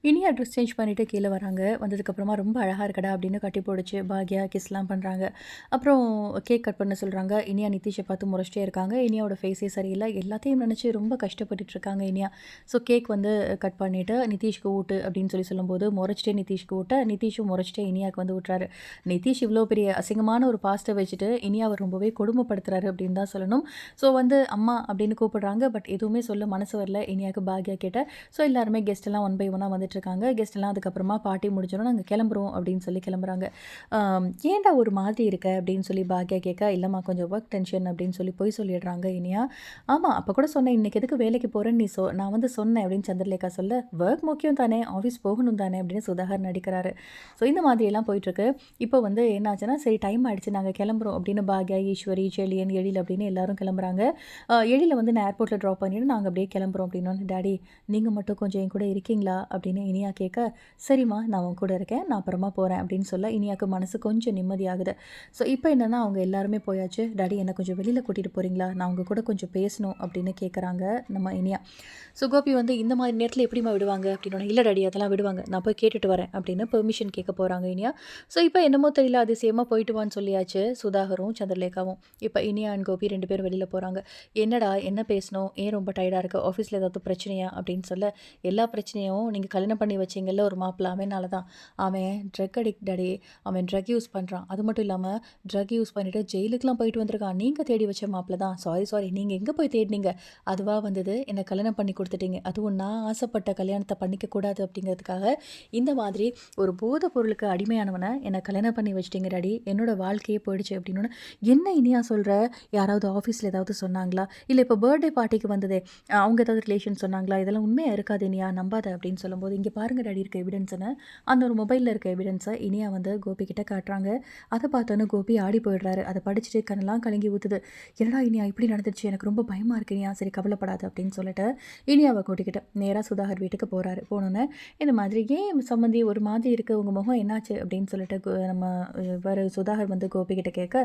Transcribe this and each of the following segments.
Iniya dress change பண்ணிட்டு கீழ வராங்க. வந்ததுக்கப்புறமா "ரொம்ப அழகா இருக்கடா" அப்படின்னு கட்டி போடுச்சு. பாக்யா கிஸ்லாம் பண்றாங்க. அப்புறம் கேக் கட் பண்ண சொல்றாங்க. இனியா நிதிஷ பார்த்து முறைச்சிட்டே இருக்காங்க. இனியாவோட ஃபேஸே சரியில்ல. எல்லாத்தையும் நினச்சு ரொம்ப கஷ்டப்பட்டுட்டு இருக்காங்க இனியா. ஸோ கேக் வந்து கட் பண்ணிட்டு "நிதிஷ்க்கு ஊட்டு" அப்படின்னு சொல்லும்போது, முறைச்சிட்டே நிதிஷ்க்கு ஊட்ட, நிதிஷும் முறைச்சிட்டே இனியாவுக்கு வந்து ஊட்டுறாரு. நிதிஷ் இவ்வளோ பெரிய அசிங்கமான ஒரு பாஸ்ட்ட வச்சுட்டு இனியாவ ரொம்பவே கொடுமைப்படுத்துறாரு அப்படின்னு தான் சொல்லணும். ஸோ வந்து அம்மா அப்படின்னு கூப்பிடுறாங்க. பட் எதுவுமே சொல்ல மனசு வரல இனியாவுக்கு பாக்யா கிட்ட. ஸோ எல்லாருமே கெஸ்ட் எல்லாம் ஒன் பை ஒன்னா வந்துட்டுருக்காங்க. கெஸ்ட் எல்லாம் அதுக்கப்புறமா பார்ட்டி முடிஞ்சோனே நாங்க கிளம்புறோம் அப்படின்னு சொல்லி கிளம்புறாங்க. "ஏன்டா ஒரு மாதிரி இருக்க?" அப்படின்னு சொல்லி பாக்யா கேட்க, "இல்லம்மா கொஞ்சம் ஒர்க் டென்ஷன்" அப்படின்னு சொல்லி பொய் சொல்லிடுறாங்க இனியா. "ஆமா அப்போ கூட சொன்னேன் இன்னைக்கு எதுக்கு வேலைக்கு போறேன்னு நான் வந்து சொன்னேன்" அப்படின்னு சந்திரலேகா சொல்ல, "ஒர்க் முக்கியம் தானே, ஆஃபீஸ் போகணும் தானே" அப்படின்னு சுதாகர் நடிக்கிறாரு. ஸோ இந்த மாதிரியெல்லாம் போயிட்டுருக்கு. இப்போ வந்து என்னாச்சுன்னா, சரி டைம் ஆயிடுச்சு நாங்க கிளம்புறோம் அப்படின்னு பாக்யா, ஈஸ்வரி, செழியன், எழில் அப்படின்னு எல்லாரும் கிளம்புறாங்க. எழில வந்து நான் ஏர்போர்ட்ல ட்ராப் பண்ணிட்டு நாங்க அப்படியே கிளம்புறோம் அப்படின்னோனே, "டாடி நீங்க மட்டும் கொஞ்சம் என் கூட இருக்கீங்களா?" அப்படின்னு இனியா கேட்க, "சரிம்மா நான் உன் கூட இருக்கேன். நான் அப்புறமா போறேன்" அப்படின்னு சொல்ல இனியாக்கு மனசு கொஞ்சம் நிம்மதியாகுது. ஸோ இப்போ என்னன்னா அவங்க எல்லாருமே போயாச்சு. "டாடி என்ன கொஞ்சம் வெளியில கூட்டிட்டு போறீங்களா? நான் உங்க கூட கொஞ்சம் பேசணும்" அப்படின்னு கேட்குறாங்க நம்ம இனியா. ஸோ கோபி வந்து, "இந்த மாதிரி நேரத்தில எப்படிம்மா விடுவாங்க?" அப்படின்னோனே, "இல்ல டாடி அதெல்லாம் விடுவாங்க. நான் போய் கேட்டுட்டு வரேன்" அப்படின்னு பெர்மிஷன் கேட்க போறாங்க இனியா. ஸோ இப்போ என்னமோ தெரியல அதிசயமா போயிட்டு வான்னு சொல்லியாச்சு சுதாகரும், சந்திரலேகாவும். இப்போ இனியா அண்ட் கோபி 2 பேரும் வெளியில போறாங்க. "என்னடா என்ன பேசணும்? ஏன் ரொம்ப டயர்டா இருக்க? ஆஃபீஸ்ல ஏதாவது பிரச்சனையா?" அப்படின்னு சொல்ல, "எல்லா பிரச்சனையும் நீங்க கல்யாணம் பண்ணி வச்சீங்கல்ல ஒரு மாப்பிள அவனால தான். அவன் ட்ரக் அடிக்ட் டாடி. அவன் ட்ரக் யூஸ் பண்றான். அது மட்டும் இல்லாம ட்ரக் யூஸ் பண்ணிட்டு ஜெயிலுக்குலாம் போயிட்டு வந்திருக்கான். நீங்க தேடி வச்ச மாப்பிள தான். சாரி நீங்க எங்க போய் தேடினீங்க? அதுவா வந்தது. என்ன கல்யாணம் பண்ணி குடுத்துட்டீங்க. அதுவும் நான் ஆசைப்பட்ட கல்யாணத்த பண்ணிக்க கூடாது அப்படிங்கிறதுக்காக, இந்த மாதிரி ஒரு போதை பொருளுக்கு அடிமையானவன என்ன கல்யாணம் பண்ணி வச்சுட்டீங்க டாடி. என்னோட வாழ்க்கையே போயிடுச்சு" அப்படின்னோனே, "என்ன இனியா சொல்ற? யாராவது ஆஃபீஸ்ல ஏதாவது சொன்னாங்களா? இல்ல இப்போ பர்த்டே பார்ட்டிக்கு வந்ததே, அவங்க ஏதாவது ரிலேஷன் சொன்னாங்களா? இதெல்லாம் உண்மையா இருக்காது இனியா, நம்பாத" அப்படின்னு சொல்லும்போது, "இங்க பாருங்க டாடி இருக்க எவிடன்ஸ்ன்னு" அந்த ஒரு மொபைல்ல இருக்க எவிடன்ஸ இனியா வந்து கோபி கிட்ட காட்டுறாங்க. அத பார்த்தோனே கோபி ஆடி போயிடுறாரு. அத படிச்சுட்டு கண்ணெல்லாம் கலங்கி ஊத்துது. "என்னடா இனியா இப்படி நடந்துருச்சு? எனக்கு ரொம்ப பயமா இருக்கு இனியா. சரி கவலைப்படாத" அப்படின்னு சொல்லிட்டு இனியாவ கூட்டிக்கிட்டு நேரா சுதாகர் வீட்டுக்கு போறாரு. போனோனே, இந்த மாதிரி "ஏன் சம்மந்தி ஒரு மாதிரி இருக்கு? உங்க முகம் என்னாச்சு?" அப்படின்னு சொல்லிட்டு நம்ம இவரு சுதாகர் வந்து கோபி கிட்ட கேட்க,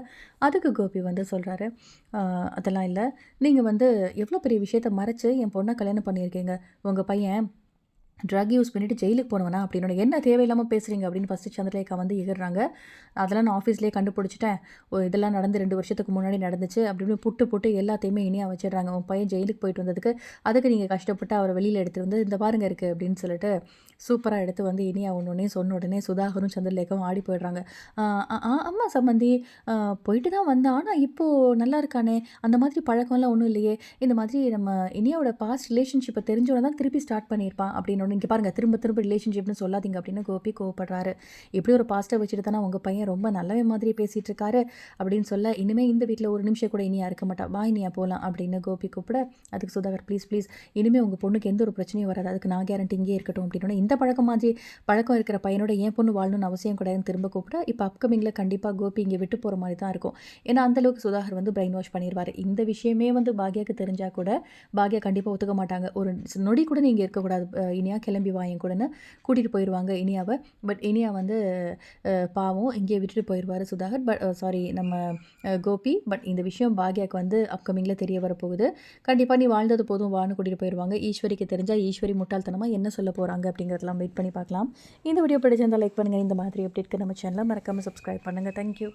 அதுக்கு கோபி வந்து சொல்றாரு, அதெல்லாம் இல்ல. நீங்க வந்து எவ்வளோ பெரிய விஷயத்த மறைச்சு என் பொண்ண கல்யாணம் பண்ணியிருக்கீங்க. உங்க பையன் ட்ரக் யூஸ் பண்ணிட்டு ஜெயிலுக்கு போனவனா?" அப்படின்னோனே, "என்ன தேவையில்லாம பேசுறீங்க?" அப்படின்னு ஃபர்ஸ்ட்டு சந்திரலேகா வந்து எகுறுறாங்க. "அதெல்லாம் நான் ஆஃபீஸ்லயே கண்டுபிடிச்சுட்டேன். இதெல்லாம் நடந்து 2 வருஷத்துக்கு முன்னாடி நடந்துச்சு" அப்படின்னு புட்டு புட்டு எல்லாத்தையுமே இனியா வச்சிடுறாங்க. "உன் பையன் ஜெயிலுக்கு போயிட்டு வந்ததுக்கு, அதுக்கு நீங்க கஷ்டப்பட்டு அவர வெளியில எடுத்துட்டு வந்து, இந்த பாருங்க இருக்கு" அப்படின்னு சொல்லிட்டு சூப்பரா எடுத்து வந்து இனியா ஒண்ணொன்னையும் சொன்ன உடனே சுதாகரும், சந்திரலேகாவும் ஆடி போயிடுறாங்க. "ஆ ஆமா சம்மந்தி. அ போயிட்டு தான் வந்தான். ஆனா இப்போ நல்லா இருக்கானே! அந்த மாதிரி பழக்கம்லாம் ஒண்ணும் இல்லையே! இந்த மாதிரி நம்ம இனியாவோட பாஸ்ட் ரிலேஷன்ஷிப்ப தெரிஞ்சோன தான் திருப்பி ஸ்டார்ட் பண்ணியிருப்பான்" அப்படின்னோனே, "இங்க பாருங்க திரும்ப திரும்ப ரிலேஷன்ஷிப்னு சொல்லாதீங்க" அப்படின்னு கோபி கோவப்படுறாரு. "இப்படி ஒரு பாஸ்ட்ட வச்சுட்டு தானே உங்க பையன் ரொம்ப நல்லவன் மாதிரி பேசிட்டு இருக்காரு" அப்படின்னு சொல்ல, "இனிமே இந்த வீட்ல ஒரு நிமிஷம் கூட இனியா இருக்க மாட்டா. வா இனியா போலாம்" அப்படின்னு கோபி கூப்பிட, அதுக்கு சுதாகர், "ப்ளீஸ் இனிமே உங்க பொண்ணுக்கு எந்த ஒரு பிரச்சனையும் வராது. அதுக்கு நான் கேரண்டி இங்கேயே இருக்கட்டும்" அப்படின்னோனே, "இந்த பழக்கம் மாதிரி பழக்கம் இருக்கிற பையனோட என் பொண்ணு வாழணும்னு அவசியம் கிடையாதுன்னு" திரும்ப கூப்பிட, இப்ப அப்கமிங்ல கண்டிப்பா கோபி இங்க விட்டு போற மாரி தான் இருக்கும். ஏன்னா அந்த அளவுக்கு சுதாகர் வந்து பிரெயின் வாஷ் பண்ணிருவாரு. இந்த விஷயமே வந்து பாக்யாக்கு தெரிஞ்சா கூட, பாக்யா கண்டிப்பா ஒத்துக்க மாட்டாங்க. ஒரு நொடி கூட நீ இங்க இருக்கக்கூடாது. இனியா கிளம்பி வா என் கூடன்னு கூட்டிட்டு போயிருவாங்க இனியாவ. பட் இனியா வந்து பாவம் இங்கேயே விட்டுட்டு போயிருவாரு சுதாகர். சாரி நம்ம கோபி. பட் இந்த விஷயம் பாக்யாக்கு வந்து அப்கமிங்ல தெரிய வரப்போகுது. கண்டிப்பா நீ வாழ்ந்தது போதும் வான்னு கூட்டிட்டு போயிருவாங்க. ஈஸ்வரிக்கு தெரிஞ்சா ஈஸ்வரி முட்டாள்தனமா என்ன சொல்ல போறாங்க அப்படிங்கிறதெல்லாம் வெயிட் பண்ணி பார்க்கலாம். இந்த வீடியோ பிடிச்சிருந்தா லைக் பண்ணுங்க. இந்த மாதிரி அப்டேட்க்கு நம்ம சேனல மறக்காம சப்ஸ்கிரைப் பண்ணுங்க. Thank you.